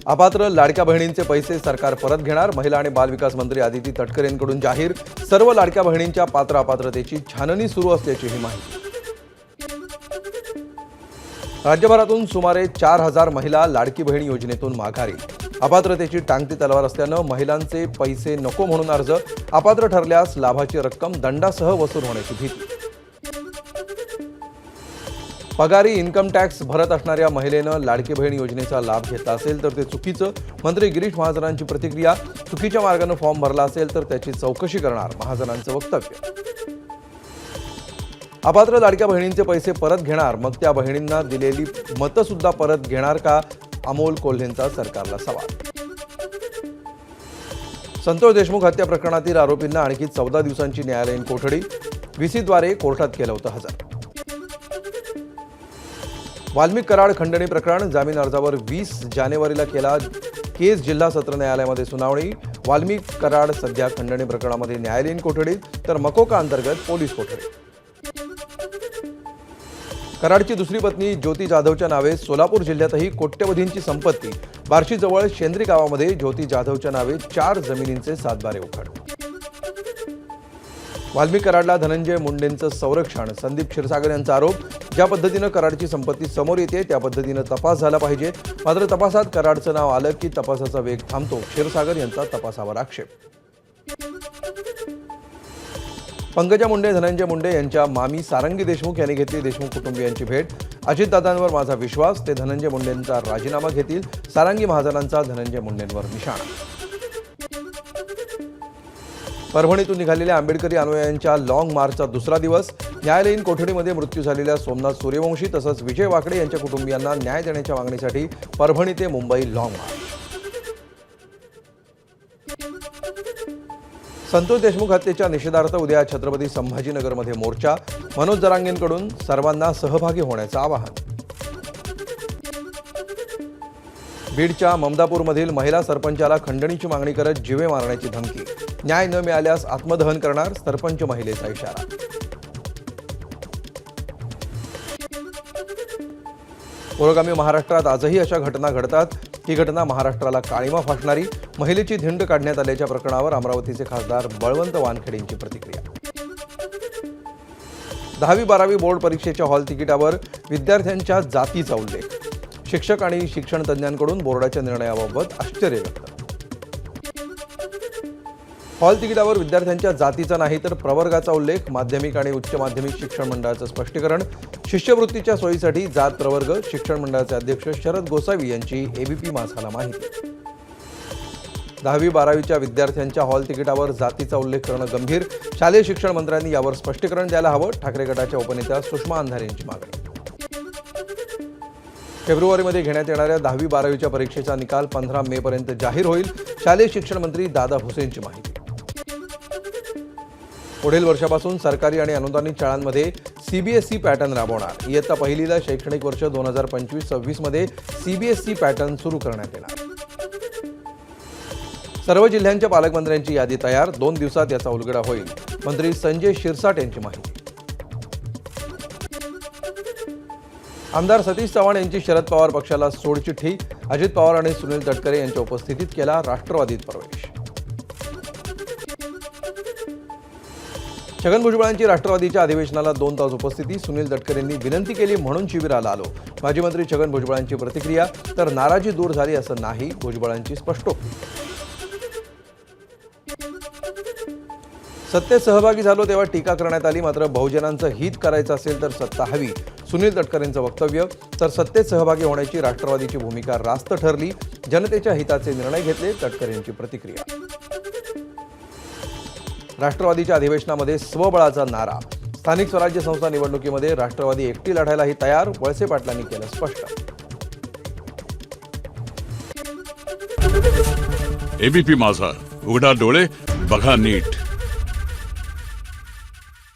अपात्र लाडक्या बहिणींचे पैसे सरकार परत घेणार. महिला आणि बालविकास मंत्री आदिती तटकरे यांकडून जाहीर. सर्व लाडक्या बहिणींच्या पात्र अपात्रतेची छाननी सुरू असल्याची माहिती. राज्यभरातून सुमारे 4,000 महिला लाडकी बहीण योजनेतून माघारी. अपात्रतेची टांगती तलवार असल्यानं महिलांचे पैसे नको म्हणून अर्ज. अपात्र ठरल्यास लाभाची रक्कम दंडासह वसूल होण्याची भीती. पगारी इन्कम टॅक्स भरत असणाऱ्या महिलेनं लाडकी बहीण योजनेचा लाभ घेतला असेल तर ते चुकीचं. मंत्री गिरीश महाजनांची प्रतिक्रिया. चुकीच्या मार्गाने फॉर्म भरला असेल तर त्याची चौकशी करणार, महाजनांचं वक्तव्य. अपात्र लाडक्या बहिणींचे पैसे परत घेणार, मग त्या बहिणींना दिलेली मतं सुद्धा परत घेणार का? अमोल कोल्हेंचा सरकारला सवाल. संतोष देशमुख हत्या प्रकरणातील आरोपींना आणखी 14 दिवसांची न्यायालयीन कोठडी. व्हीसीद्वारे कोर्टात केलं होतं हजर. वाल्मिक कराड खंडणी प्रकरण. जामीन अर्जावर 20 जानेवारीला केला केस. जिल्हा सत्र न्यायालयामध्ये सुनावणी. वाल्मिक कराड सध्या खंडणी प्रकरणामध्ये न्यायालयीन कोठडीत, तर मकोका अंतर्गत पोलीस कोठडी. कराडची दुसरी पत्नी ज्योती जाधवच्या नावे सोलापूर जिल्ह्यातही कोट्यवधींची संपत्ती. बार्शीजवळ शेंद्री गावामध्ये ज्योती जाधवच्या नावे 4 जमिनींचे 7 बारे उघड. वाल्मिक कराडला धनंजय मुंडेंचं संरक्षण. संदीप क्षीरसागर यांचा आरोप. ज्या पद्धतीनं कराडची संपत्ती समोर येते त्या पद्धतीनं तपास झाला पाहिजे, मात्र तपासात कराडचं नाव आलं की तपासाचा वेग थांबतो. क्षीरसागर यांचा तपासावर आक्षेप. पंकजा मुंडे धनंजय मुंडे यांच्या मामी सारंगी देशमुख यांनी घेतली देशमुख कुटुंबियांची भेट. अजितदादांवर माझा विश्वास. ते धनंजय मुंडेंचा राजीनामा घेतील. सारंगी महाजनांचा धनंजय मुंडेंवर निशाणा. परभणीतून निघालेल्या आंबेडकरी अनुयायांच्या लाँग मार्चचा दुसरा दिवस. न्यायालयीन कोठडीमध्ये मृत्यू झालेल्या सोमनाथ सूर्यवंशी तसंच विजय वाकडे यांच्या कुटुंबियांना न्याय देण्याच्या मागणीसाठी परभणी ते मुंबई लाँग मार्च. संतोष देशमुख हत्येच्या निषेधार्थ उद्या छत्रपती संभाजीनगरमध्ये मोर्चा. मनोज जरांगेंकडून सर्वांना सहभागी होण्याचं आवाहन. बीडच्या ममदापूरमधील महिला सरपंचाला खंडणीची मागणी करत जीवे मारण्याची धमकी. न्याय न मिळाल्यास आत्मदहन करणार, सरपंच महिलेचा इशारा. पुरोगामी महाराष्ट्रात आजही अशा घटना घडतात. ही घटना महाराष्ट्राला काळिमा फासणारी. महिलेची धिंड काढण्यात आल्याच्या प्रकरणावर अमरावतीचे खासदार बळवंत वानखेडेंची प्रतिक्रिया. 10वी-12वी बोर्ड परीक्षेच्या हॉल तिकिटावर विद्यार्थ्यांच्या जातीचा उल्लेख. शिक्षक आणि शिक्षण तज्ज्ञांकडून बोर्डाच्या निर्णयाबाबत आश्चर्य व्यक्त. हॉल तिकिटावर विद्यार्थ्यांच्या जातीचा नाही तर प्रवर्गाचा उल्लेख. माध्यमिक आणि उच्च माध्यमिक शिक्षण मंडळाचं स्पष्टीकरण. शिष्यवृत्तीच्या सोयीसाठी जात प्रवर्ग. शिक्षण मंडळाचे अध्यक्ष शरद गोसावी यांची एबीपी माझाला माहिती. 10वी-12वीच्या विद्यार्थ्यांच्या हॉल तिकिटावर जातीचा उल्लेख करणं गंभीर. शालेय शिक्षण मंत्र्यांनी यावर स्पष्टीकरण द्यायला हवं. ठाकरे गटाच्या उपनेत्या सुषमा अंधारे यांची मागणी. फेब्रुवारीमध्ये घेण्यात येणाऱ्या 10वी-12वीच्या परीक्षेचा निकाल 15 मे पर्यंत जाहीर होईल. शालेय शिक्षण मंत्री दादा भुसेंची माहिती. पुढील वर्षापासून सरकारी आणि अनुदानित शाळांमध्ये सीबीएसई पॅटर्न राबवणार. इयत्ता पहिलीला शैक्षणिक वर्ष 2025-26 मध्ये सीबीएसई पॅटर्न सुरू करण्यात येणार. सर्व जिल्ह्यांच्या पालकमंत्र्यांची यादी तयार. 2 दिवसात याचा उलगडा होईल. मंत्री संजय शिरसाट यांची माहिती. आमदार सतीश चव्हाण यांची शरद पवार पक्षाला सोडचिठ्ठी. अजित पवार आणि सुनील तटकरे यांच्या उपस्थितीत केला राष्ट्रवादीत प्रवेश. छगन भुजबळांची राष्ट्रवादीच्या अधिवेशनाला 2 तास उपस्थिती. सुनील तटकरेंनी विनंती केली म्हणून शिबिराला आलो. माजी मंत्री छगन भुजबळांची प्रतिक्रिया. तर नाराजी दूर झाली असं नाही, भुजबळांची स्पष्टोक्ती. सत्तेत सहभागी झालो तेव्हा टीका करण्यात आली, मात्र बहुजनांचं हित करायचं असेल तर सत्ता हवी. सुनील तटकरेंचं वक्तव्य. तर सत्तेत सहभागी होण्याची राष्ट्रवादीची भूमिका रास्त ठरली. जनतेच्या हिताचे निर्णय घेतले, तटकरेंची प्रतिक्रिया. राष्ट्रवादीच्या अधिवेशनामध्ये स्वबळाचा नारा. स्थानिक स्वराज्य संस्था निवडणुकीमध्ये राष्ट्रवादी एकटी लढायलाही तयार. वळसे पाटलांनी केलं स्पष्ट. एबीपी माझा, उघडा डोळे बघा नीट.